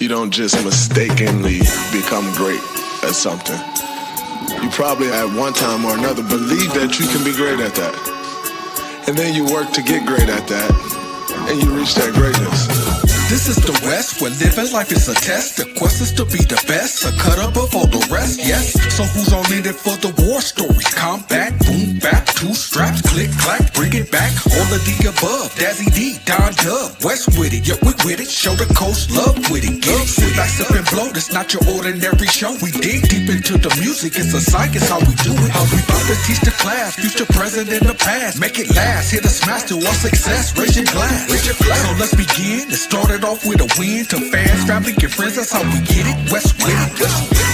You don't just mistakenly become great at something. You probably at one time or another believe that you can be great at that. And then you work to get great at that, and you reach that greatness. This is the West, where living life is a test. The quest is to be the best, a cut up of all the rest, yes. So who's on in it for the war story? Combat, boom, bap, two straps, click, clack, bring it back. All of the above, Dazzie D, Don Dub, West Wit It, yeah, we with it. Show the coast love with it, get it. Sit back, sip and blow, this not your ordinary show. We dig deep into the music, it's a science, how we do it. How we about to teach the class, future, present, and the past. Make it last, hit a smash to our success, raise your glass. So let's begin, it started off with a win to fans, family, and friends. That's how we get it. West Wit It.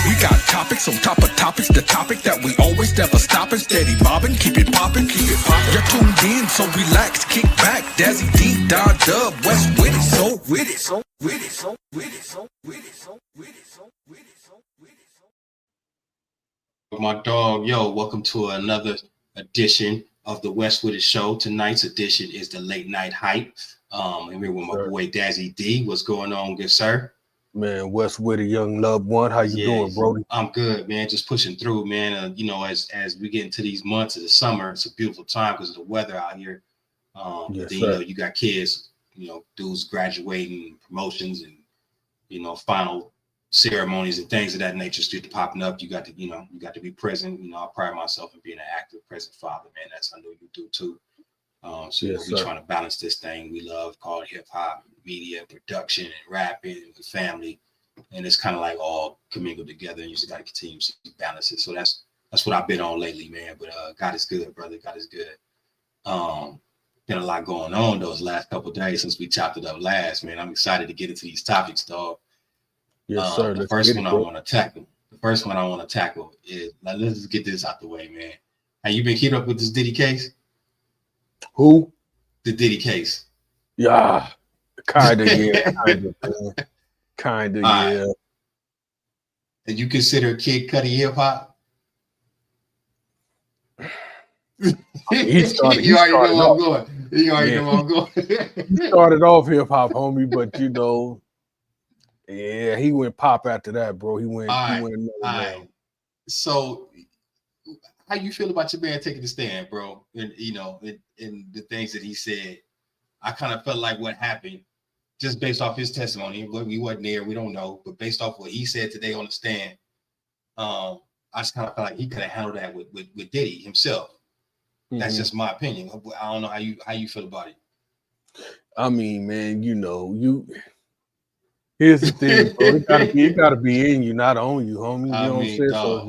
We got topics on top of topics. The topic that we always never stopping, steady bobbing, keep it popping, keep it popping. You're tuned in, so relax, kick back. Dazzie D, Don Dub, West Wit It, so with it, so with it, so with it, so with it, so with it, so with it, so with it, so. My dog, yo, welcome to another edition of the West Wit It Show. Tonight's edition is the late night hype. And we're with my boy Dazzie D. What's going on, good sir? Man, West Wit It, young loved one. How you doing, Brody? I'm good, man. Just pushing through, man. You know, as we get into these months of the summer, it's a beautiful time because of the weather out here. Yes, then, you know, you got kids, you know, dudes graduating, promotions, and you know, final ceremonies and things of that nature still popping up. You got to, you know, you got to be present. You know, I pride myself in being an active, present father, man. That's I know you do too. So yes, we're trying to balance this thing we love called hip hop, media, production, and rapping, and family, and it's kind of like all commingled together. And you just got to continue to balance it. So that's what I've been on lately, man. But God is good, brother. God is good. Been a lot going on those last couple of days since we chopped it up last, man. I'm excited to get into these topics, dog. Yes, sir. The first one I want to tackle is let's just get this out the way, man. Have you been keeping up with this Diddy case? Who? The Diddy case. Yeah, kind of, yeah, kind of, yeah. And you consider Kid Cudi hip hop? He started. You already know where I'm going. He started off hip hop, homie, but you know, yeah, he went pop after that, bro. He went. All right. So, how you feel about your man taking the stand, bro? And you know, in the things that he said, I kind of felt like what happened, just based off his testimony. We wasn't there, we don't know, but based off what he said today on the stand, I just kind of felt like he could have handled that with Diddy himself. That's just my opinion. I don't know how you feel about it. I mean, man, you know, here's the thing, bro. It gotta be in you, not on you, homie. You know what I'm saying? Dog. So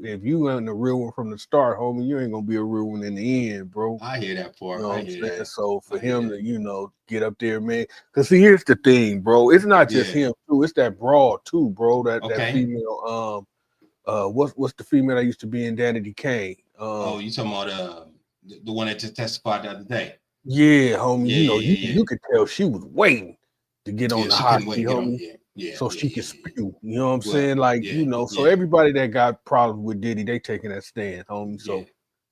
if you ain't a real one from the start, homie, you ain't gonna be a real one in the end, bro. I hear that part. You know what I'm saying? So for him to, you know, get up there, man. Cause see, here's the thing, bro. It's not just him too. It's that broad too, bro. That female. What's the female that used to be in Danity Kane? You talking about the one that just testified the other day? Yeah, homie. You could tell she was waiting to get on the hot seat, homie. So she can spew. You know what I'm saying? Like, you know, so everybody that got problems with Diddy, they taking that stand, homie. So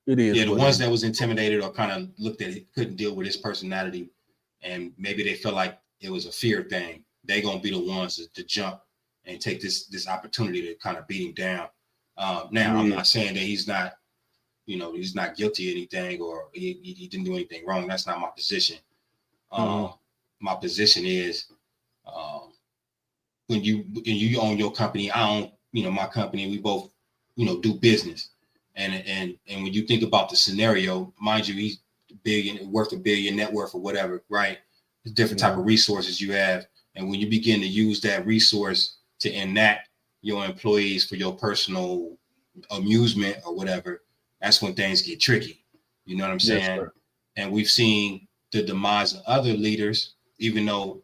it is. Yeah, the ones that was intimidated or kind of looked at it, couldn't deal with his personality, and maybe they felt like it was a fear thing. They gonna be the ones to jump and take this opportunity to kind of beat him down. Now I'm not saying that he's not, you know, he's not guilty of anything or he didn't do anything wrong. That's not my position. My position is when you own your company, I own, you know, my company, we both, you know, do business. And when you think about the scenario, mind you, he's worth $1 billion net worth or whatever, right? There's different type of resources you have. And when you begin to use that resource to enact your employees for your personal amusement or whatever, that's when things get tricky. You know what I'm saying? Yes, and we've seen the demise of other leaders, even though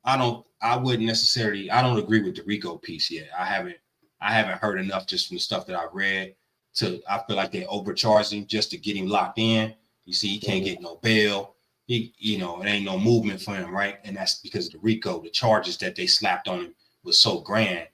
I don't agree with the RICO piece yet. I haven't heard enough just from the stuff that I've read I feel like they overcharged him just to get him locked in. You see, he can't get no bail. You know, it ain't no movement for him, right? And that's because of the RICO, the charges that they slapped on him was so grand.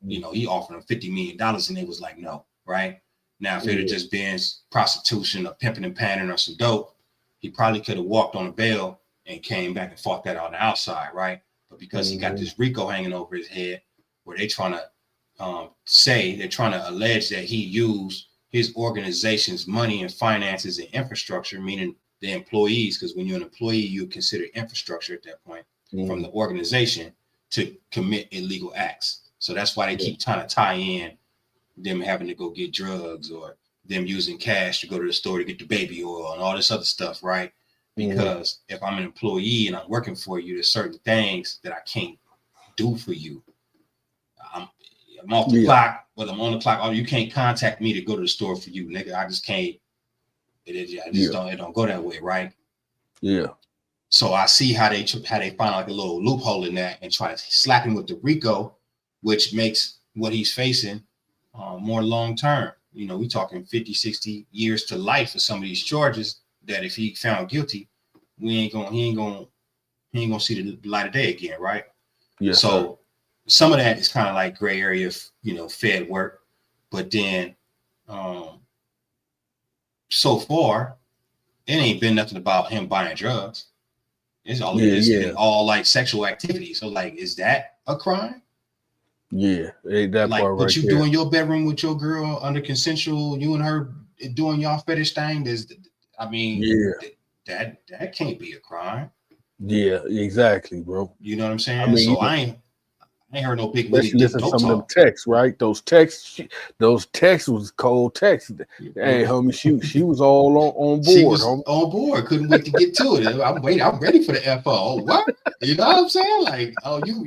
You know, he offered them $50 million and they was like, no, right? Now, if it had just been prostitution or pimping and panning or some dope, he probably could have walked on a bail and came back and fought that on the outside, right? but because he got this RICO hanging over his head, where they trying to they're trying to allege that he used his organization's money and finances and infrastructure, meaning the employees, because when you're an employee, you consider infrastructure at that point from the organization to commit illegal acts. So that's why they keep trying to tie in them having to go get drugs or them using cash to go to the store to get the baby oil and all this other stuff, right? Because if I'm an employee and I'm working for you, there's certain things that I can't do for you. I'm off the clock, but I'm on the clock. Oh, you can't contact me to go to the store for you, nigga. I just can't. It don't go that way, right? Yeah. So I see how they find like a little loophole in that and try to slap him with the RICO, which makes what he's facing more long term. You know, we talking 50, 60 years to life for some of these charges that if he found guilty, he ain't gonna see the light of day again, right? Yeah. So some of that is kind of like gray area, Fed work, but then so far it ain't been nothing about him buying drugs. It's all been all like sexual activity. So like, is that a crime? Yeah, that like part what you do in your bedroom with your girl under consensual, you and her doing y'all fetish thing. That can't be a crime. Yeah, exactly, bro. You know what I'm saying? I mean, so I ain't heard no big listen to some of them texts, right? Those texts was cold texts. Hey, homie, she was all on board. She was on board. Couldn't wait to get to it. I'm ready for the FO. Oh, what? You know what I'm saying? Like, oh, you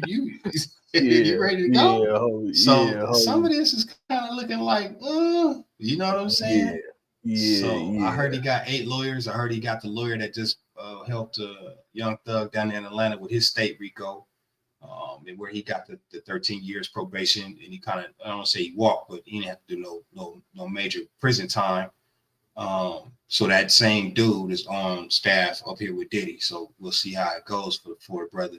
you ready to go? Some of this is kind of looking like, you know what I'm saying? I heard he got 8 lawyers. I heard he got the lawyer that just helped Young Thug down there in Atlanta with his state RICO. And where he got the 13 years probation, and he kind of, I don't want to say he walked, but he didn't have to do no major prison time. So that same dude is on staff up here with Diddy. So we'll see how it goes for the brother.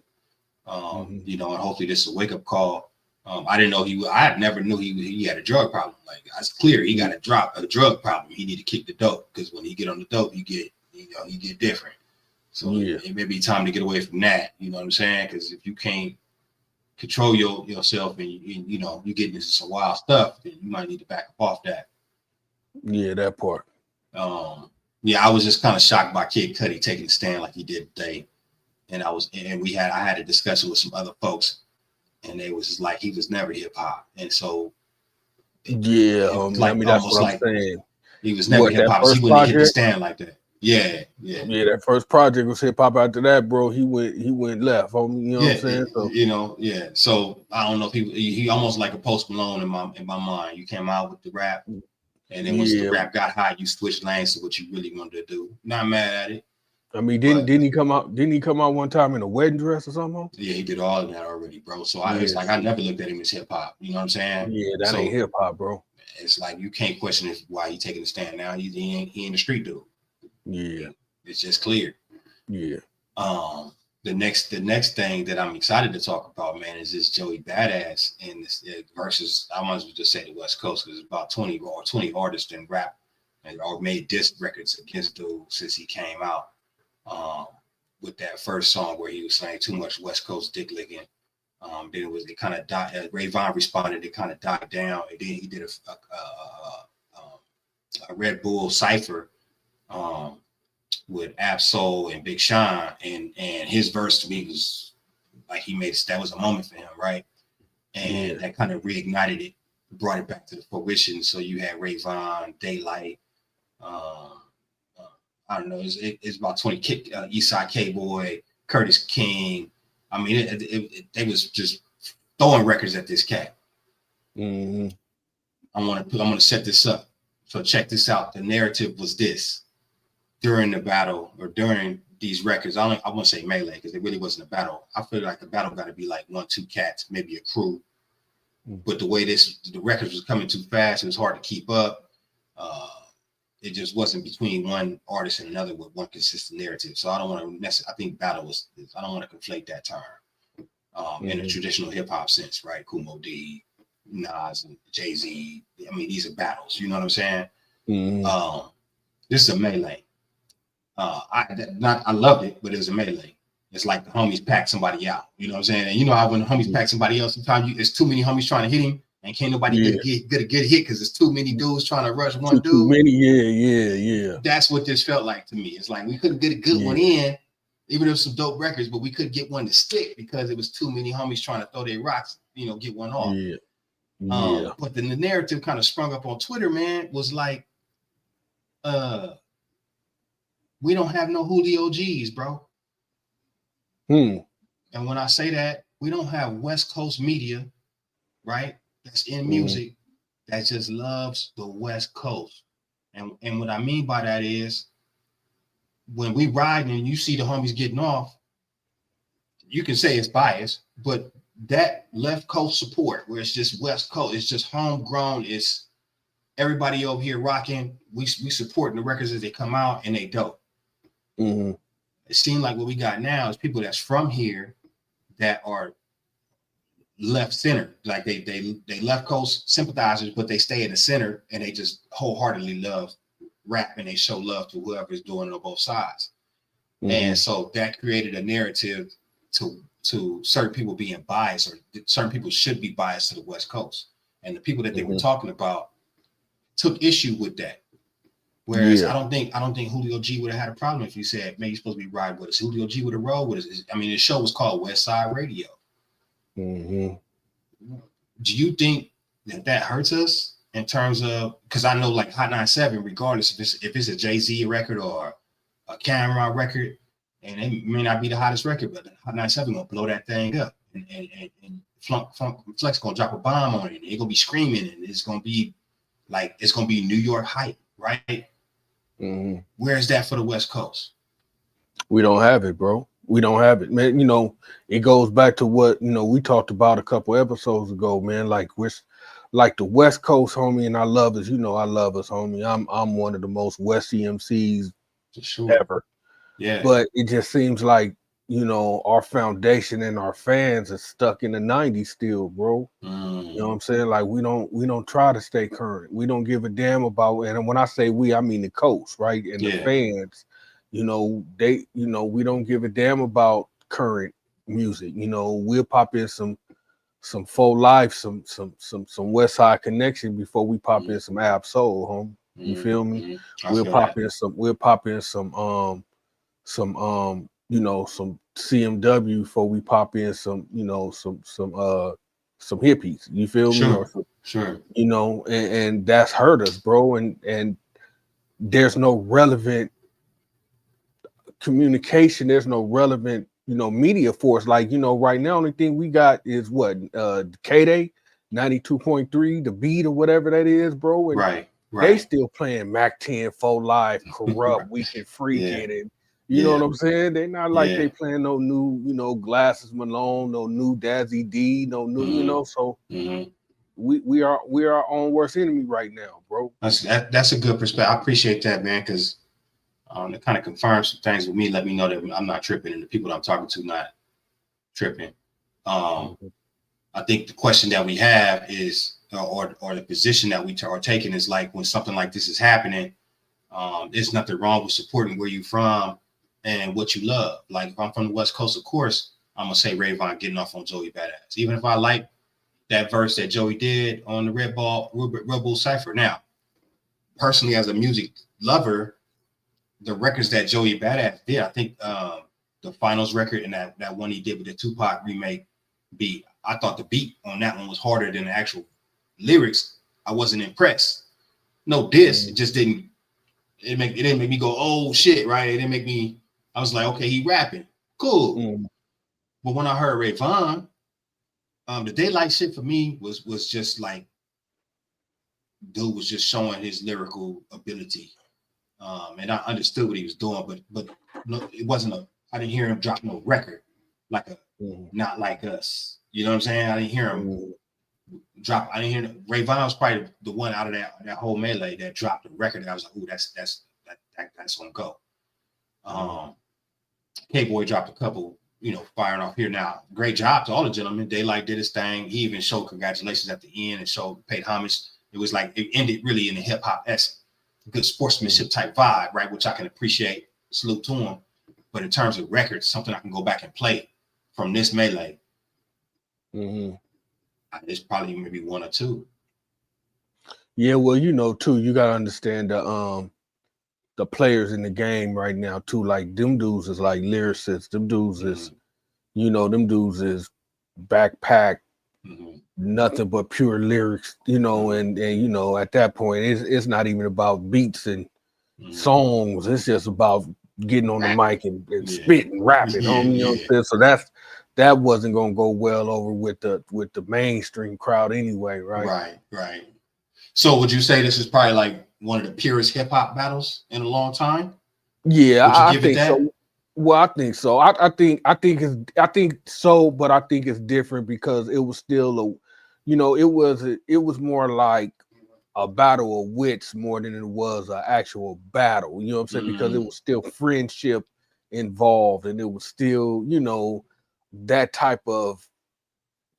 And hopefully this is a wake up call. I didn't know I never knew he had a drug problem. Like, it's clear he got a drug problem. He need to kick the dope, because when he get on the dope, you get different. So it may be time to get away from that. You know what I'm saying? Because if you can't control yourself and you getting into some wild stuff, then you might need to back up off that. Yeah, that part. I was just kind of shocked by Kid Cudi taking a stand like he did today. And I had a discussion with some other folks, and they was just like, he was never hip hop. And so that's what I'm saying. He was never hip hop, so he wouldn't hit the stand like that. Yeah. That first project was hip hop. After that, bro, he went left. You know what I'm saying? So, So I don't know if he almost like a Post Malone in my mind. You came out with the rap, and then once the rap got hot, you switched lanes to what you really wanted to do. Not mad at it. I mean, didn't he come out? Didn't he come out one time in a wedding dress or something? Yeah, he did all of that already, bro. So it's like I never looked at him as hip hop. You know what I'm saying? Yeah, that ain't hip hop, bro. It's like you can't question why he taking a stand now. He ain't the street dude. Yeah, it's just clear. Yeah. The next thing that I'm excited to talk about, man, is this Joey Badass and this versus. I might as well just say the West Coast, because it's about 20 artists in rap or made disc records against dude since he came out. With that first song where he was saying too much West Coast dick licking. Then it kind of died. Ray Vaughn responded. It kind of died down, and then he did a Red Bull cipher. With Absol and Big Sean, and his verse to me was like that was a moment for him, right? And that kind of reignited it, brought it back to the fruition. So you had Ray Vaughn, Daylight, I don't know, it's about 20 Eastside K-Boy, Curtis King. I mean, they was just throwing records at this cat. I'm gonna set this up. So check this out. The narrative was this. During the battle or during these records, I want to say melee, because it really wasn't a battle. I feel like the battle got to be like 1-2 cats, maybe a crew. But the way the records was coming too fast, it was hard to keep up. It just wasn't between one artist and another with one consistent narrative. So I don't want to I think battle was. I don't want to conflate that term in a traditional hip hop sense, right? Kumo D, Nas, and Jay-Z. I mean, these are battles. You know what I'm saying? This is a melee. I loved it, but it was a melee. it's like the homies pack somebody out. You know what I'm saying? And you know how when the homies pack somebody else, sometimes it's too many homies trying to hit him, and can't nobody get a good hit because there's too many dudes trying to rush one dude. Too many, yeah. That's what this felt like to me. It's like we couldn't get a good one in, even if some dope records, but we couldn't get one to stick because it was too many homies trying to throw their rocks, get one off. But then the narrative kind of sprung up on Twitter, man, was like, we don't have no Julio G's, bro. And when I say that, we don't have West Coast media, right? That's in music that just loves the West Coast. And what I mean by that is when we ride and you see the homies getting off, you can say it's biased, but that left coast support where it's just West Coast, it's just homegrown, it's everybody over here rocking. We supporting the records as they come out and they dope. It seems like what we got now is people that's from here that are left center, like they left coast sympathizers, but they stay in the center and they just wholeheartedly love rap and they show love to whoever's doing it on both sides. And so that created a narrative to certain people being biased, or certain people should be biased to the West Coast. And the people that they were talking about took issue with that. Whereas I don't think Julio G would have had a problem if you said, man, you're supposed to be riding with us. Julio G would have rolled with us. I mean, the show was called West Side Radio. Do you think that hurts us in terms of, because I know like Hot 97, regardless if it's a Jay-Z record or a Cameron record, and it may not be the hottest record, but Hot 97 gonna blow that thing up, and Flex gonna drop a bomb on it, and they're gonna be screaming, and it's gonna be New York hype, right? Where's that for the West Coast? We don't have it, bro. We don't have it, man. It goes back to what we talked about a couple episodes ago, man. Like we're like the West Coast, homie, and I love us. I love us, homie. I'm one of the most West EMCs ever. Yeah. But it just seems like our foundation and our fans are stuck in the 90s still, bro. You know what I'm saying? Like we don't try to stay current. We don't give a damn about, and when I say we, I mean the coast, right? And the fans, we don't give a damn about current music. We'll pop in some Faux Life, some West Side Connection before we pop in some Ab Soul, home. You feel me? We'll pop in some some CMW before we pop in some hippies. You feel me? Sure. And that's hurt us, bro. And there's no relevant communication. There's no relevant, media force. Like, right now, only thing we got is what? K-Day, 92.3, the beat or whatever that is, bro. And right. They still playing Mac 10, Faux Live, Corrupt, Weekend Freakin', and you know what I'm saying? They're not like they playing no new, Glasses Malone, no new Dazzie D, no new, So we are our own worst enemy right now, bro. That's a good perspective. I appreciate that, man, because it kind of confirms some things with me. Let me know that I'm not tripping, and the people that I'm talking to not tripping. I think the question that we have is, or the position that we are taking is like when something like this is happening, there's nothing wrong with supporting where you're from and what you love. Like if I'm from the West Coast, of course, I'm gonna say Rayvon getting off on Joey Badass, even if I like that verse that Joey did on the Red Bull Cypher. Now, personally, as a music lover, the records that Joey Badass did, I think the Finals record and that one he did with the Tupac remake beat, I thought the beat on that one was harder than the actual lyrics. I wasn't impressed. No diss, it just didn't. It didn't make me go, oh shit, right? It didn't make me. I was like, okay, he rapping, cool. But when I heard Rayvon, the Daylight shit for me was just like, dude was just showing his lyrical ability, and I understood what he was doing, but no, it wasn't I didn't hear him drop no record like Not Like Us. You know what I'm saying? I didn't hear him drop. I didn't hear Rayvon was probably the one out of that whole melee that dropped the record. And I was like, ooh, that's gonna go. K-Boy dropped a couple, firing off here now. Great job to all the gentlemen. Daylight did his thing. He even showed congratulations at the end and paid homage. It was like it ended really in a hip hop esque, good sportsmanship type vibe, right? Which I can appreciate. Salute to him. But in terms of records, something I can go back and play from this melee, there's probably maybe one or two. Yeah, well, you know, too, you gotta understand the players in the game right now too. Like them dudes is like lyricists. Them dudes is, you know, them dudes is backpack, nothing but pure lyrics, you know, and you know, at that point, it's not even about beats and songs. It's just about getting on the mic and spitting, rapping, homie. You know what I'm saying? So that wasn't gonna go well over with the mainstream crowd anyway, right? Right. So would you say this is probably like one of the purest hip hop battles in a long time? Yeah, I think so. Well, I think so. I think so, but I think it's different because it was still a, you know, it was more like a battle of wits more than it was an actual battle. You know what I'm saying? Because it was still friendship involved, and it was still, you know, that type of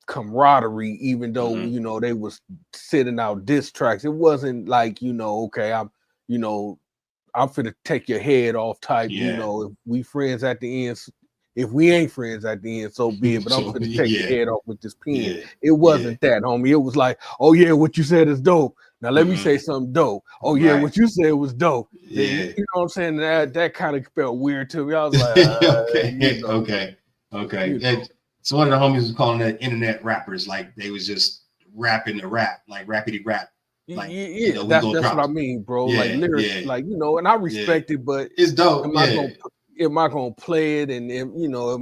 camaraderie, even though you know they was sitting out diss tracks. It wasn't like, you know, okay, I'm finna take your head off type. You know, if we friends at the end, if we ain't friends at the end, so be it. But I'm finna take your head off with this pen. It wasn't that, homie. It was like, oh yeah, what you said is dope. Now let me say something dope. Oh yeah, what you said was dope. You know what I'm saying? That kind of felt weird to me. I was like, okay. You know. So one of the homies was calling that internet rappers, like they was just rapping the rap, like rapidy rap. Like, you know, that's what I mean, bro. Like lyrics, like, you know, and I respect it, but it's dope. Am I gonna play it? And you know,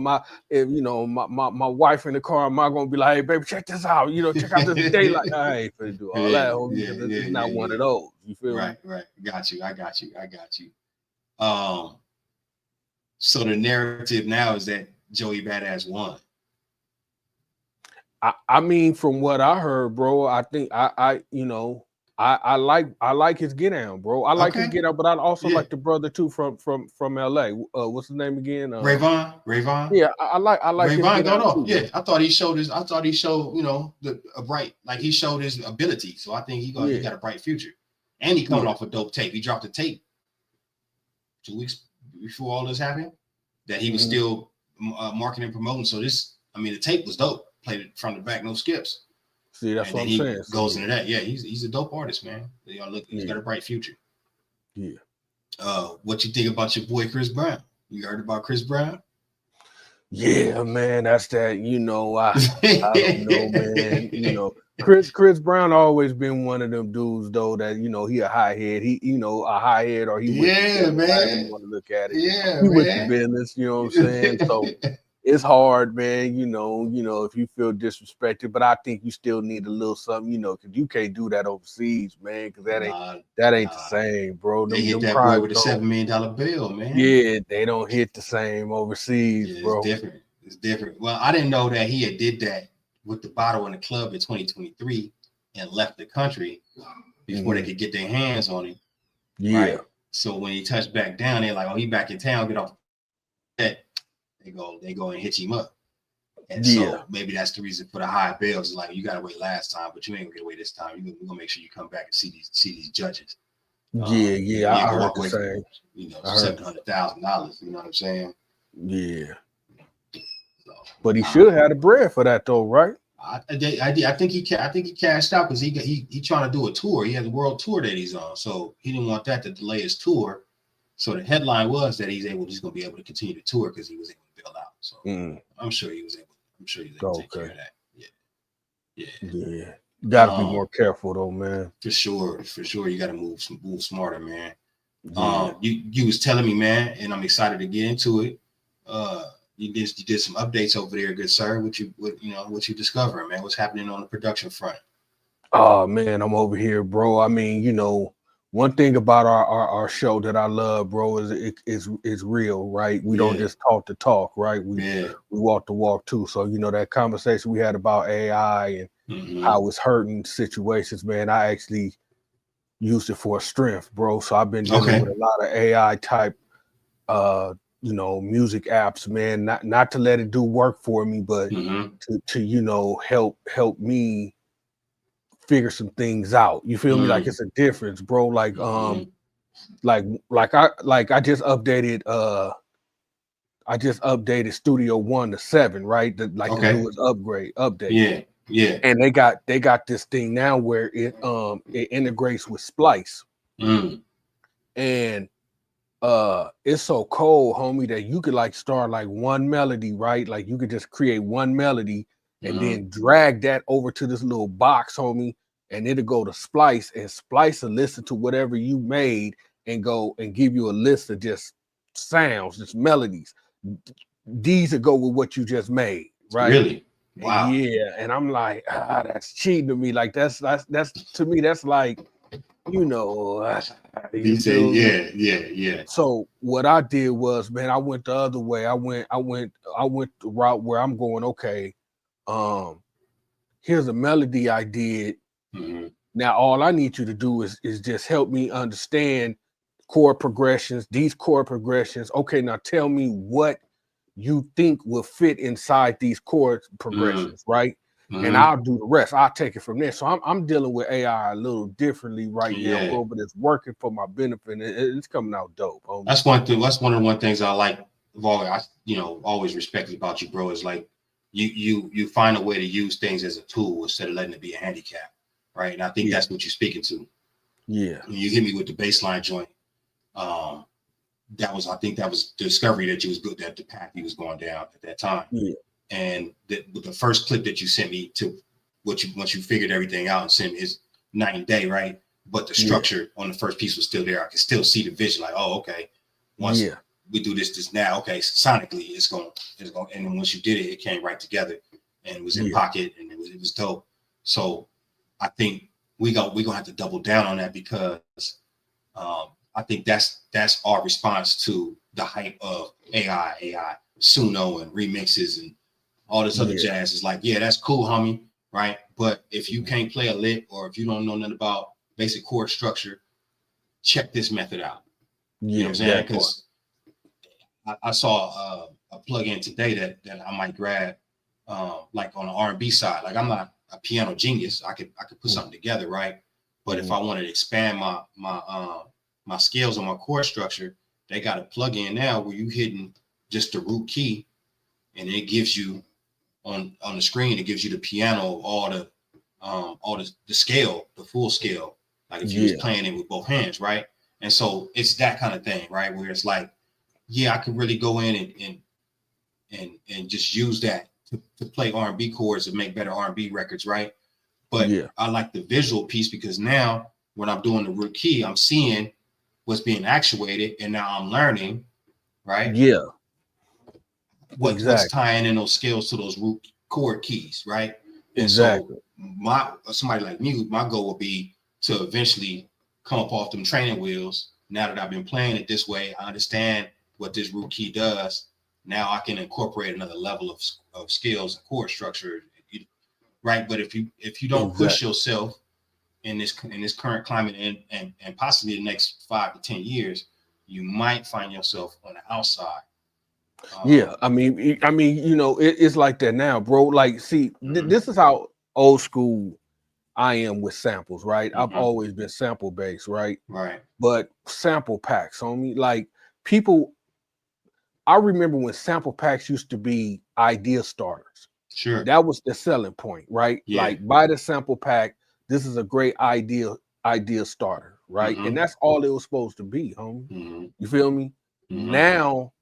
if you know my wife in the car, am I gonna be like, hey baby, check this out? You know, check out this daylight. I ain't finna do all that, homie, because it's not one of those. You feel me? Right. Got you. I got you. So the narrative now is that Joey Badass won. I mean, from what I heard, bro, I think I you know, I like his get down, bro. I like his get down, but I also like the brother too from LA. What's his name again? Rayvon. Yeah, I like Rayvon got off. Yeah, I thought he showed, you know, he showed his ability. So I think he got a bright future. And he coming off a dope tape. He dropped a tape 2 weeks before all this happened that he was still marketing and promoting. So the tape was dope. Played it from the back, no skips. See, that's what I'm saying. Goes into that. Yeah, he's a dope artist, man. He's got a bright future. Yeah. What you think about your boy Chris Brown? You heard about Chris Brown? Yeah, man, that's that. You know, I don't know, man. You know, Chris Brown always been one of them dudes though that, you know, he a high head. He, you know, a high head, or he man. Want to look at it. Yeah, he with the business. You know what I'm saying? So. It's hard, man. You know, if you feel disrespected, but I think you still need a little something, you know, because you can't do that overseas, man. Because that ain't the same, bro. They hit that boy with a $7 million bill, man. Yeah, they don't hit the same overseas, bro. It's different. Well, I didn't know that he did that with the bottle in the club in 2023 and left the country before they could get their hands on him. Yeah. Right? So when he touched back down, they're like, "Oh, he back in town. Get off that." They go and hit him up. And so maybe that's the reason for the high bills. It's like, you gotta wait last time, but you ain't gonna wait this time. We're gonna make sure you come back and see these judges. I heard the same. You know, $700,000. You know what I'm saying? Yeah. So, but he should have the bread for that though, right? I think he cashed out because he trying to do a tour. He has a world tour that he's on, so he didn't want that to delay his tour. So the headline was that he's going to be able to continue the tour because he was able to bail out. So I'm sure he was able to take care of that. Yeah. You gotta be more careful though, man. For sure. You gotta move smarter, man. You was telling me, man, and I'm excited to get into it. You did some updates over there, good sir. What you discovering, man? What's happening on the production front? Oh man, I'm over here, bro. I mean, you know, one thing about our show that I love, bro, is real, right? We don't just talk the talk, right? We walk the walk too. So, you know, that conversation we had about AI and how it's hurting situations, man, I actually used it for strength, bro. So I've been dealing with a lot of AI type you know, music apps, man, not to let it do work for me, but to you know, help me figure some things out. You feel me? Like it's a difference, bro. Like I just updated I just updated Studio One to 7, right? The newest update. Yeah. And they got this thing now where it integrates with Splice. And it's so cold, homie, that you could like start like one melody, right? Like you could just create one melody and then drag that over to this little box, homie, and it'll go to Splice, and Splice will listen to whatever you made and go and give you a list of just sounds, just melodies. These will go with what you just made, right? Really? Wow. Yeah. And I'm like, that's cheating to me. Like that's to me, that's like, yeah. So what I did was, man, I went the other way. I went the route where I'm going, okay, here's a melody I did. Now all I need you to do is just help me understand chord progressions, these chord progressions. Okay, now tell me what you think will fit inside these chord progressions, right? And I'll do the rest. I'll take it from there. So I'm dealing with AI a little differently right now, bro, but it's working for my benefit. It's coming out dope. Homie. That's one thing. That's one of the things I like. Always respected about you, bro. Is like you find a way to use things as a tool instead of letting it be a handicap, right? And I think that's what you're speaking to. Yeah. When you hit me with the baseline joint, I think that was the discovery that you was good, that the path you was going down at that time. Yeah. And the first clip that you sent me to once you figured everything out and sent me is night and day, right? But the structure on the first piece was still there. I could still see the vision, like, oh, okay. Once we do this now, okay, sonically it's going, and then once you did it, it came right together and it was in pocket and it was dope. So I think we're gonna have to double down on that because I think that's our response to the hype of AI, Suno and remixes and all this other jazz. Is like, yeah, that's cool, homie, right? But if you can't play a lick or if you don't know nothing about basic chord structure, check this method out. You know what I'm saying? Because I saw a plugin today that I might grab, like on the R&B side. Like I'm not a piano genius. I could put something together, right? But if I wanted to expand my skills on my chord structure, they got a plugin now where you hitting just the root key, and it gives you on the screen, it gives you the piano, all the scale, the full scale, like if you was playing it with both hands, right? And so it's that kind of thing, right? Where it's like, yeah, I could really go in and just use that to play R&B chords and make better R&B records, right? But I like the visual piece because now when I'm doing the root key, I'm seeing what's being actuated, and now I'm learning, right? Yeah. What's tying in those scales to those root chord keys, right? And so somebody like me, my goal would be to eventually come up off them training wheels. Now that I've been playing it this way, I understand what this root key does. Now I can incorporate another level of skills and chord structure, right? But if you don't push yourself in this current climate and possibly the next 5 to 10 years, you might find yourself on the outside. I mean, it's like that now, bro. Like, see, this is how old school I am with samples, right? I've always been sample based, right? Right. But sample packs, homie, like people, I remember when sample packs used to be idea starters. Sure. That was the selling point, right? Yeah. Like, buy the sample pack. This is a great idea starter, right? And that's all it was supposed to be, homie. You feel me? Now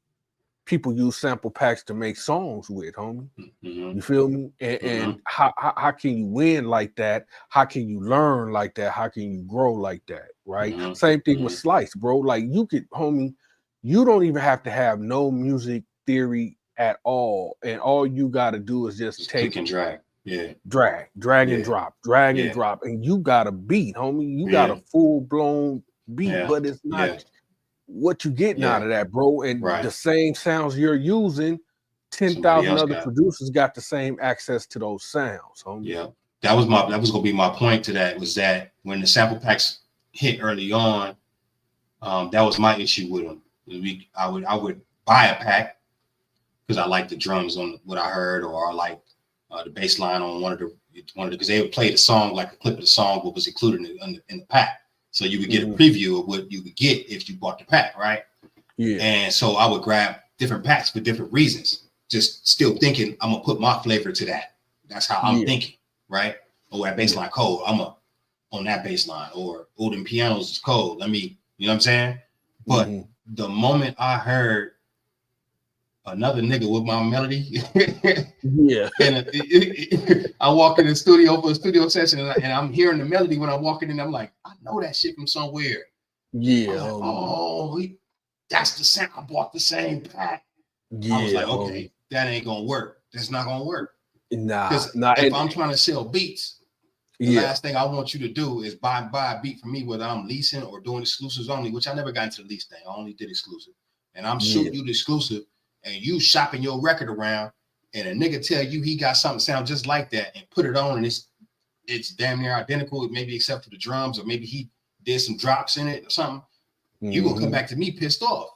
people use sample packs to make songs with, homie. You feel me? And how can you win like that? How can you learn like that? How can you grow like that? Right? Same thing with Slice, bro. Like you could, homie, you don't even have to have no music theory at all. And all you got to do is just take and drag. Drag and drop, and you got a beat, homie. You got a full-blown beat, but it's not what you getting out of that, bro. And the same sounds you're using, 10,000 other producers got the same access to those sounds, homie. Yeah, that was gonna be my point to that, was that when the sample packs hit early on, that was my issue with them. I would buy a pack because I like the drums on what I heard, or I like the bass line on one of the because they would play the song, like a clip of the song, what was included in the pack. So you would get a preview of what you would get if you bought the pack, right? Yeah. And so I would grab different packs for different reasons. Just still thinking I'm gonna put my flavor to that. That's how I'm thinking, right? Oh, that bass line cold. I'm on that bass line, or them pianos is cold. Let me, you know what I'm saying? But the moment I heard another nigga with my melody, and I walk in the studio for a studio session, and I'm hearing the melody when I'm walking in. I'm like, I know that shit from somewhere. Yeah. Like, oh, that's the same. I bought the same pack. I was like, okay, that ain't gonna work. That's not gonna work. Because if I'm trying to sell beats, the last thing I want you to do is buy a beat from me, whether I'm leasing or doing exclusives only, which I never got into the lease thing. I only did exclusive. And I'm shooting you the exclusive, and you shopping your record around, and a nigga tell you he got something sound just like that and put it on, and it's damn near identical, maybe except for the drums, or maybe he did some drops in it or something. You gonna come back to me pissed off.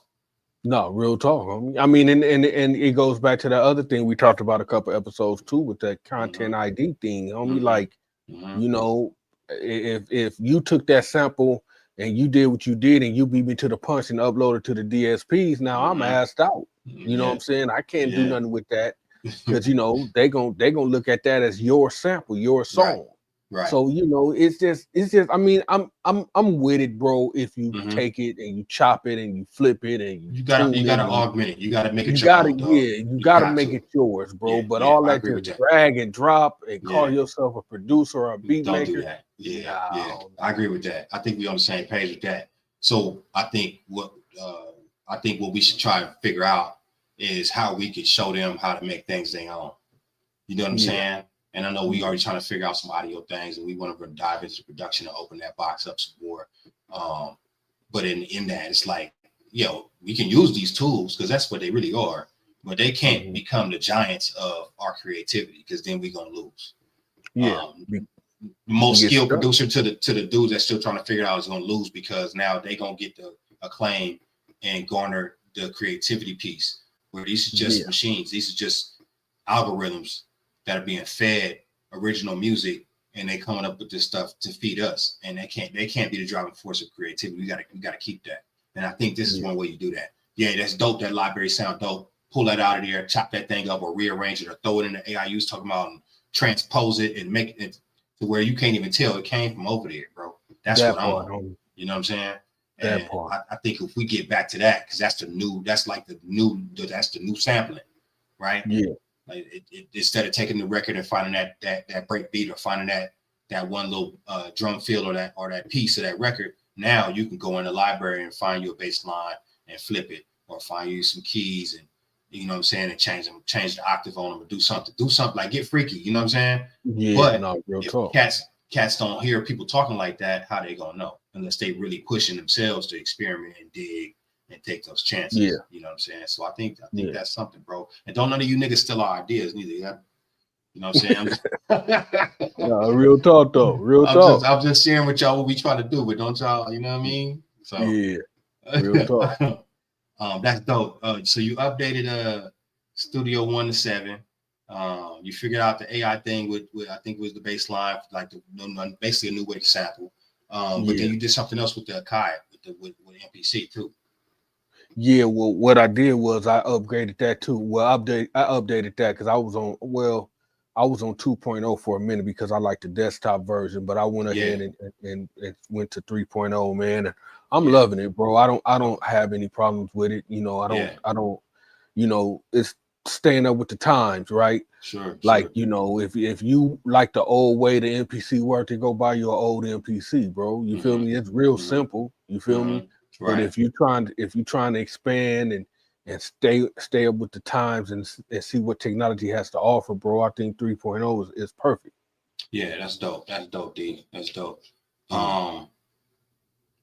No, real talk. I mean, and it goes back to the other thing we talked about a couple episodes too, with that content ID thing. Homie, like, you know, if you took that sample and you did what you did and you beat me to the punch and uploaded to the DSPs, now I'm assed out. You know what I'm saying? I can't do nothing with that, because you know they gonna look at that as your sample, your song. Right. So you know, it's just. I mean, I'm with it, bro. If you take it and you chop it and you flip it and you gotta augment it. You gotta make it your own. You gotta make it yours, bro. But all that just drag and drop and call yourself a producer or a beat maker. Don't do that. I agree with that. I think we're on the same page with that. So I think what we should try and figure out is how we can show them how to make things their own. You know what I'm saying? And I know we already trying to figure out some audio things, and we want to dive into production and open that box up some more. But in that, it's like, we can use these tools because that's what they really are, but they can't become the giants of our creativity, because then we're gonna lose. The most skilled producer to the dudes that's still trying to figure it out is gonna lose, because now they gonna get the acclaim and garner the creativity piece, where these are just machines. These are just algorithms that are being fed original music, and they coming up with this stuff to feed us, and they can't be the driving force of creativity. We gotta keep that. And I think this is one way you do that. Yeah, that's dope. That library sound dope. Pull that out of there, chop that thing up, or rearrange it, or throw it in the AI you was talking about, and transpose it and make it to where you can't even tell it came from over there, bro. That's what I'm on. You know what I'm saying? And I think if we get back to that, because that's the new sampling, right? Yeah. Like instead of taking the record and finding that break beat, or finding that one little drum fill or that piece of that record, now you can go in the library and find your bass line and flip it, or find you some keys, and you know what I'm saying, and change the octave on them, or do something like get freaky, you know what I'm saying? Yeah, but no, real talk. Cats don't hear people talking like that, how they gonna know, unless they really pushing themselves to experiment and dig and take those chances. Yeah. You know what I'm saying? So I think that's something, bro. And don't none of you niggas steal our ideas neither. You know what I'm saying? No, real talk though. I'm just sharing with y'all what we try to do, but don't y'all, you know what I mean? So real talk. That's dope. So you updated Studio 1 to 7. You figured out the AI thing with I think it was the bass line, like basically a new way to sample. But then you did something else with the Akai, with MPC too. Yeah, well, what I did was I upgraded that too. Well, I updated that because I was on 2.0 for a minute, because I like the desktop version, but I went ahead and went to 3.0, man. And I'm loving it, bro. I don't have any problems with it. You know, I don't, it's staying up with the times, right? Sure. Like, if you like the old way the MPC worked, to go buy your old MPC, bro. You feel me? It's real simple. You feel me? Right. But if you're trying to expand and stay up with the times and see what technology has to offer, bro, I think 3.0 is perfect. Yeah, that's dope. That's dope, D. That's dope.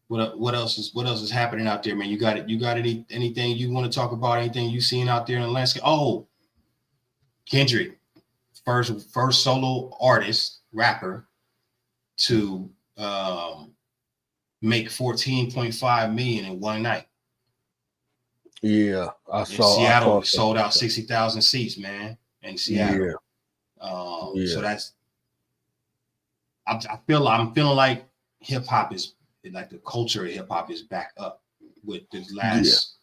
What else is happening out there, man? You got anything you want to talk about? Anything you seen out there in the landscape? Oh, Kendrick, first solo artist, rapper to make 14.5 million in one night. Yeah, I saw Seattle sold out 60,000 seats, man, in Seattle. So that's I'm feeling like hip hop is, like, the culture of hip hop is back up with this last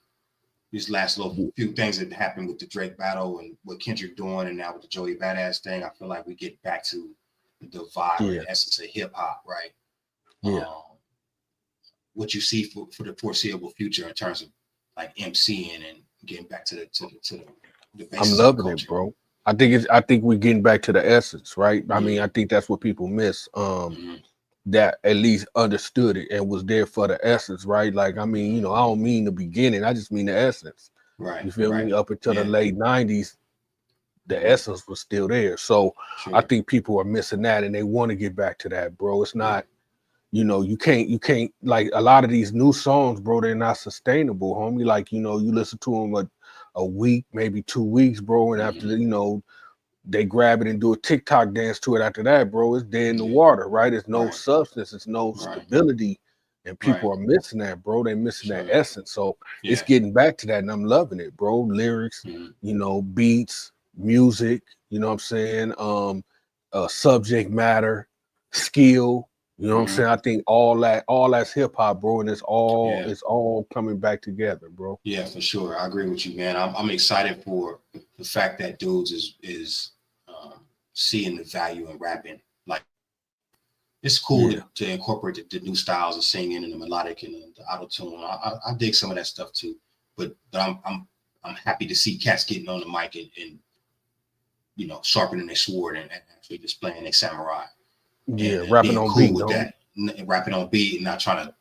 these last little few things that happened with the Drake battle and what Kendrick doing, and now with the Joey Badass thing, I feel like we get back to the vibe and the essence of hip hop, right? Yeah. What you see for the foreseeable future in terms of like MCing and getting back to the I'm loving it, bro. I think we're getting back to the essence, right? I mean, I think that's what people miss. That at least understood it and was there for the essence, right? Like, I mean, you know, I don't mean the beginning, I just mean the essence. Right. You feel me? Up until the late 90s, the essence was still there. So I think people are missing that and they want to get back to that, bro. It's not, you know, you can't like a lot of these new songs, bro, they're not sustainable, homie. Like, you know, you listen to them a week, maybe 2 weeks, bro, and after you know, they grab it and do a TikTok dance to it after that, bro. It's dead in the water, right? It's no substance, it's no stability, and people are missing that, bro. They're missing that essence. So it's getting back to that, and I'm loving it, bro. Lyrics, you know, beats, music, you know what I'm saying? Subject matter, skill, you know what I'm saying? I think all that's hip hop, bro, and it's all coming back together, bro. Yeah, for sure. I agree with you, man. I'm excited for the fact that dudes is seeing the value in rapping. Like, it's cool to incorporate the new styles of singing and the melodic and the auto tune. I dig some of that stuff too. But I'm happy to see cats getting on the mic and you know, sharpening their sword and actually displaying their samurai. Yeah, and rapping on beat with that, rapping on beat and not trying to.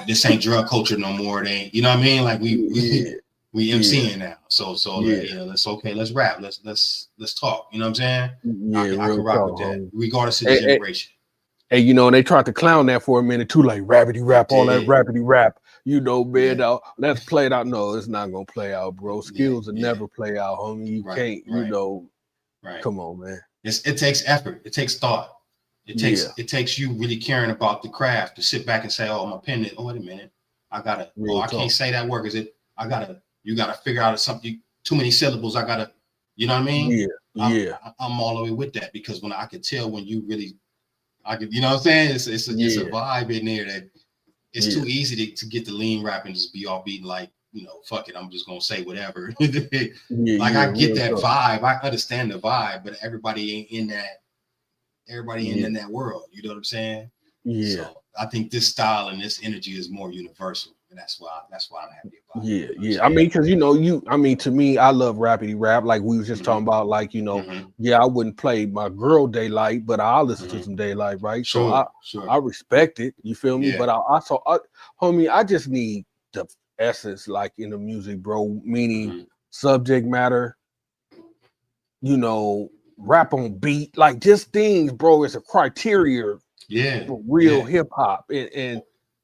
This ain't drug culture no more. It ain't, you know what I mean? Like we MCing now. So you know, let's rap. Let's talk. You know what I'm saying? Yeah, I can rock with that, regardless of the generation. Hey, you know, and they tried to clown that for a minute too, like rapidy rap, all that rapidy rap. You know, man, let's play it out. No, it's not gonna play out, bro. Skills will never play out, homie. You can't, you know. Come on, man. It takes effort. It takes thought. It takes you really caring about the craft to sit back and say, "Oh, my pen. Oh, wait a minute. I can't say that word. You gotta figure out something. Too many syllables. I gotta. You know what I mean? I'm all the way with that because when I could tell when you really, you know what I'm saying? It's a vibe in there that it's too easy to get the lean rap and just be all beating like, you know, fuck it, I'm just gonna say whatever. I get that vibe. I understand the vibe, but everybody ain't in that. Everybody in that world. You know what I'm saying? Yeah. So I think this style and this energy is more universal, and that's why I'm happy about it. Yeah. I mean, because to me, I love rapidy rap. Like we was just talking about, like, you know, I wouldn't play my girl Daylight, but I'll listen to some Daylight, right? Sure, I respect it. You feel me? But homie, I just need the essence, like in the music, bro. Meaning subject matter. You know, rap on beat, like just things, bro. It's a criteria. For real hip hop, and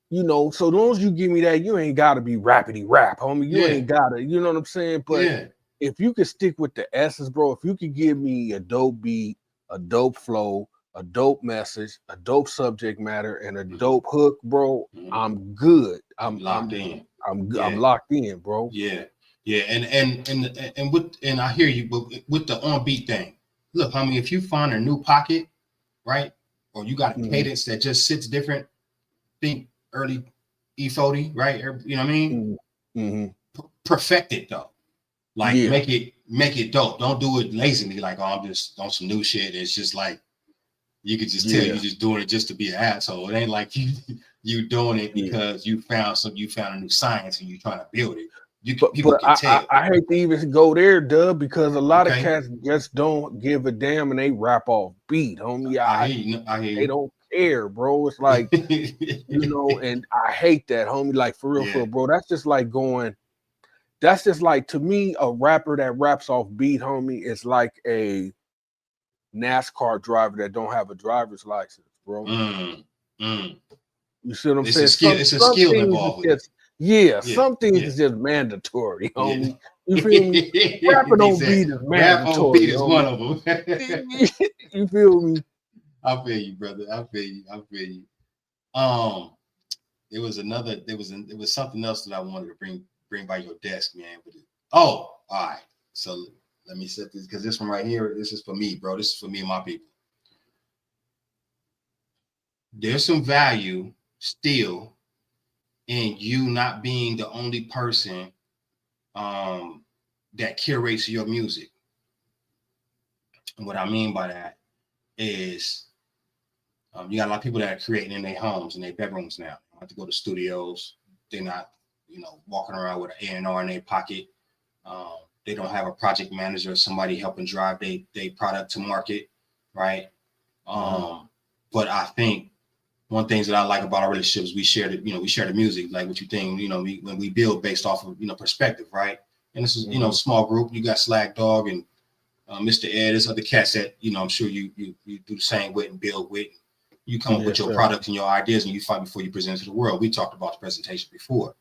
you know, so long as you give me that, you ain't gotta be rapidy rap, homie. You ain't gotta, you know what I'm saying? But if you could stick with the essence, bro, if you could give me a dope beat, a dope flow, a dope message, a dope subject matter, and a dope hook, bro, I'm good. I'm locked in. I'm locked in, bro. And I hear you, but with the on beat thing, look, homie, if you find a new pocket, right? Or you got a cadence that just sits different. Think early E40, right? You know what I mean? Perfect it though. Like make it dope. Don't do it lazily. Like, oh, I'm just on some new shit. It's just like you could just tell you're just doing it just to be an asshole. It ain't like you doing it because you found a new science and you're trying to build it. People can tell. I hate to even go there, Dub, because a lot of cats just don't give a damn and they rap off beat, homie. I hear you. They don't care, bro. It's like, you know, and I hate that, homie. Like for real, bro. That's just like to me, a rapper that raps off beat, homie, is like a NASCAR driver that don't have a driver's license, bro. You see what I'm saying? It's a skill involved with it. Some things is just mandatory, homie. You feel me? Rapping on beat is mandatory. Rap on beat is one of them. You feel me? I feel you, brother. I feel you. There was something else that I wanted to bring by your desk, man. All right. So let me set this because this one right here, this is for me, bro. This is for me and my people. There's some value still in you not being the only person that curates your music. And what I mean by that is you got a lot of people that are creating in their homes, in their bedrooms now. They don't have to go to studios. They're not, walking around with an A&R in their pocket. They don't have a project manager or somebody helping drive their product to market, right? But I think one thing that I like about our relationships, we share the music, like what you think, when we build based off of, perspective, right? And this is, small group. You got Slack Dog and Mr. Ed, there's other cats that, I'm sure you do the same with and build with. You come up with your product and your ideas and you fight before you present it to the world. We talked about the presentation before.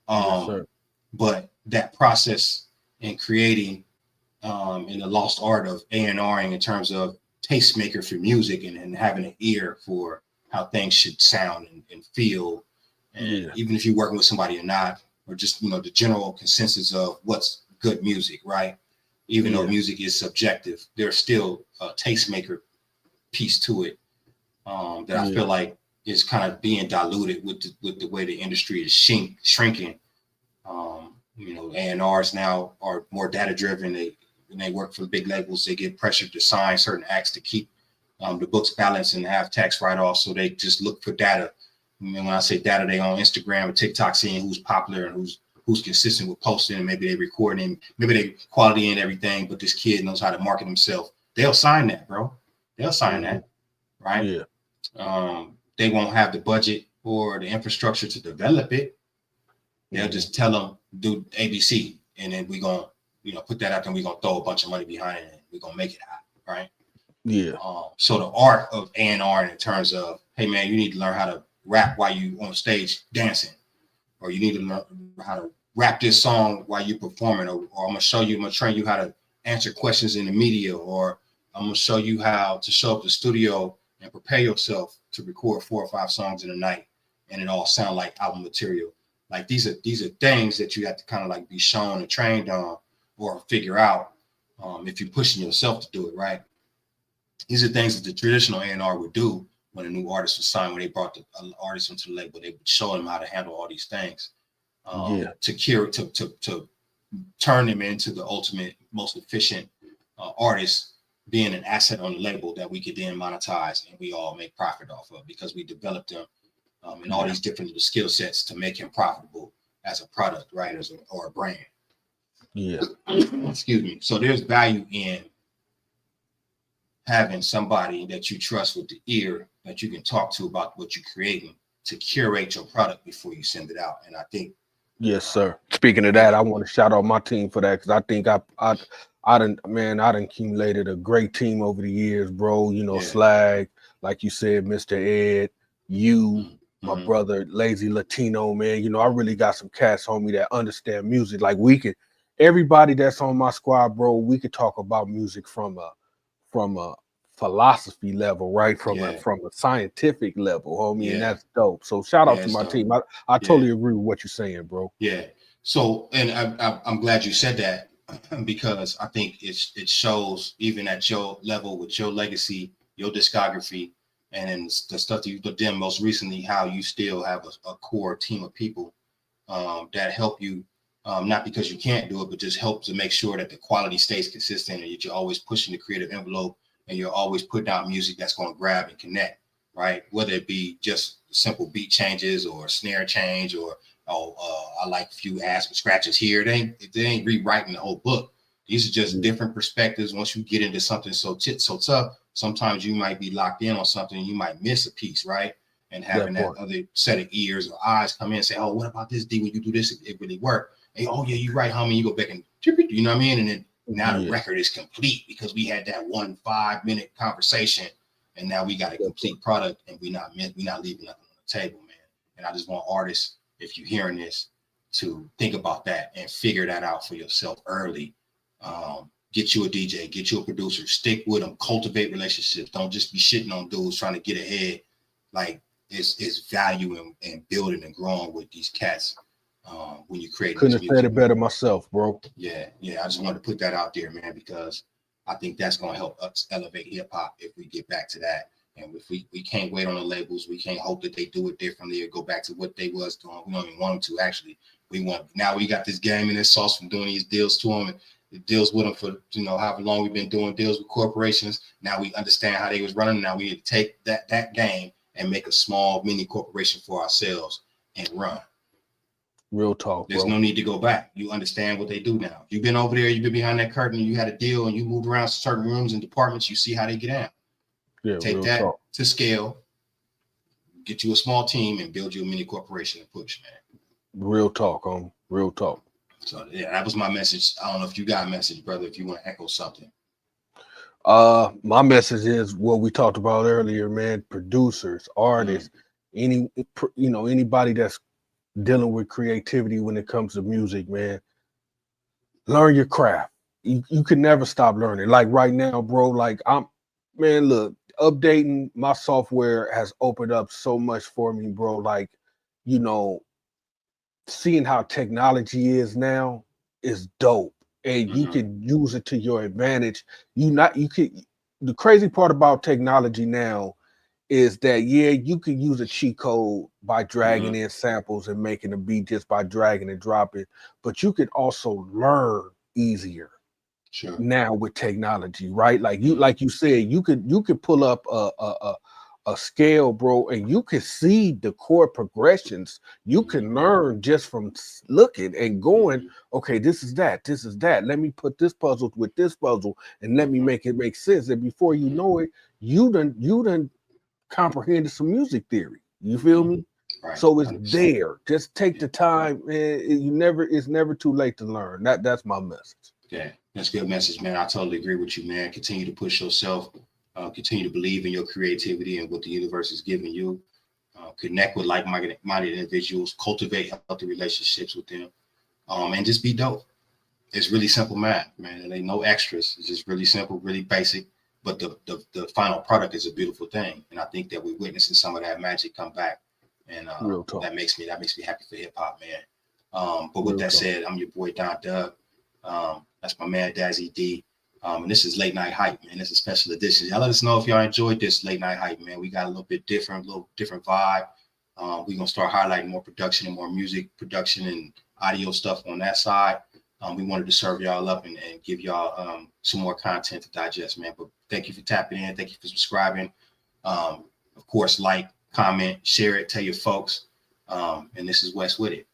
But that process in creating in the lost art of A&Ring in terms of tastemaker for music and having an ear for how things should sound and feel. And even if you're working with somebody or not, or just, the general consensus of what's good music, right? Even though music is subjective, there's still a tastemaker piece to it that I feel like is kind of being diluted with the way the industry is shrinking. A&Rs now are more data driven. When they work for big labels, they get pressured to sign certain acts to keep the books balanced and have tax write-offs. So they just look for data. And when I say data, they on Instagram or TikTok seeing who's popular and who's consistent with posting, and maybe they recording, maybe they quality and everything, but this kid knows how to market himself. They'll sign that, bro. They'll sign that, right? Yeah. They won't have the budget or the infrastructure to develop it. They'll just tell them do ABC, and then we're gonna, put that out there. And we're gonna throw a bunch of money behind it, and we're gonna make it hot, right? Yeah. So the art of A&R in terms of, hey man, you need to learn how to rap while you on stage dancing, or you need to learn how to rap this song while you're performing, or I'm gonna train you how to answer questions in the media, or I'm gonna show you how to show up to the studio and prepare yourself to record 4 or 5 songs in a night, and it all sound like album material. Like these are things that you have to kind of like be shown and trained on or figure out if you're pushing yourself to do it, right? These are things that the traditional A&R would do when a new artist was signed. When they brought the artist into the label, they would show them how to handle all these things to curate, to turn them into the ultimate, most efficient artists, being an asset on the label that we could then monetize and we all make profit off of because we developed them and all these different skill sets to make him profitable as a product, right? Or a brand. Yeah. Excuse me. So there's value in having somebody that you trust with the ear that you can talk to about what you're creating to curate your product before you send it out. And I think. Yes, sir. Speaking of that, I want to shout out my team for that because I think I done accumulated a great team over the years, bro. Slag, like you said, Mr. Ed, my brother, Lazy Latino, man. I really got some cats, homie, that understand music. Like everybody that's on my squad, bro, we could talk about music from a philosophy level, right? From a scientific level, homie, and that's dope. So shout out to my team. I totally agree with what you're saying, bro. Yeah. So, and I'm glad you said that because I think it shows even at your level with your legacy, your discography, and the stuff that you've done most recently, how you still have a core team of people that help you, not because you can't do it, but just help to make sure that the quality stays consistent and that you're always pushing the creative envelope and you're always putting out music that's going to grab and connect, right? Whether it be just simple beat changes or snare change or, I like a few adds and scratches here. They ain't rewriting the whole book. These are just different perspectives. Once you get into something so tough, sometimes you might be locked in on something and you might miss a piece, right? And having that other set of ears or eyes come in and say, oh, what about this, D? When you do this, it really worked. And, oh, yeah, you're right, homie. You go back and, you know what I mean? And then now the record is complete because we had that 1 5-minute conversation and now we got a complete product and we're not leaving nothing on the table, man. And I just want artists, if you're hearing this, to think about that and figure that out for yourself early. Get you a DJ, get you a producer, stick with them, cultivate relationships. Don't just be shitting on dudes trying to get ahead. Like it's value and building and growing with these cats when you create. Couldn't have said it better myself, bro. Yeah. I just wanted to put that out there, man, because I think that's going to help us elevate hip hop if we get back to that. And if we can't wait on the labels, we can't hope that they do it differently or go back to what they was doing. We don't even want them to actually. Now we got this game in this sauce from doing these deals to them, and the deals with them for however long we've been doing deals with corporations. Now we understand how they was running. Now we need to take that game and make a small mini corporation for ourselves and run. Real talk. There's no need to go back. You understand what they do now. You've been over there, you've been behind that curtain, you had a deal, and you moved around certain rooms and departments. You see how they get out. Yeah, take that talk. To scale, get you a small team, and build you a mini corporation and push, man. Real talk, real talk. So yeah, that was my message. I don't know if you got a message, brother. If you want to echo something. My message is what we talked about earlier, man. Producers, artists, anybody that's dealing with creativity when it comes to music, man. Learn your craft. You can never stop learning. Like right now, bro, like look, updating my software has opened up so much for me, bro. Like, seeing how technology is now is dope. And you can use it to your advantage. The crazy part about technology now is that, you can use a cheat code by dragging in samples and making a beat just by dragging and dropping, but you can also learn easier now with technology, right? Like you said, you could pull up a scale, bro, and you can see the chord progressions. You can learn just from looking and going, okay, this is that. Let me put this puzzle with this puzzle and let me make it make sense. And before you know it, you done comprehended some music theory. You feel me? Right. So it's 100%. There. Just take the time, man. It's never too late to learn. That's my message. Yeah, that's a good message, man. I totally agree with you, man. Continue to push yourself. Continue to believe in your creativity and what the universe is giving you. Connect with like-minded individuals. Cultivate healthy relationships with them. And just be dope. It's really simple math, man. There ain't no extras. It's just really simple, really basic. But the final product is a beautiful thing, and I think that we're witnessing some of that magic come back, and that makes me happy for hip hop, man. But with that said, I'm your boy Don Doug. That's my man Dazzie D. And this is Late Night Hype, man. This is a special edition. Y'all let us know if y'all enjoyed this Late Night Hype, man. We got a little different vibe. We're gonna start highlighting more production and more music production and audio stuff on that side. We wanted to serve y'all up and give y'all some more content to digest, man. But thank you for tapping in. Thank you for subscribing. Of course, like, comment, share it, tell your folks. And this is West Wit It.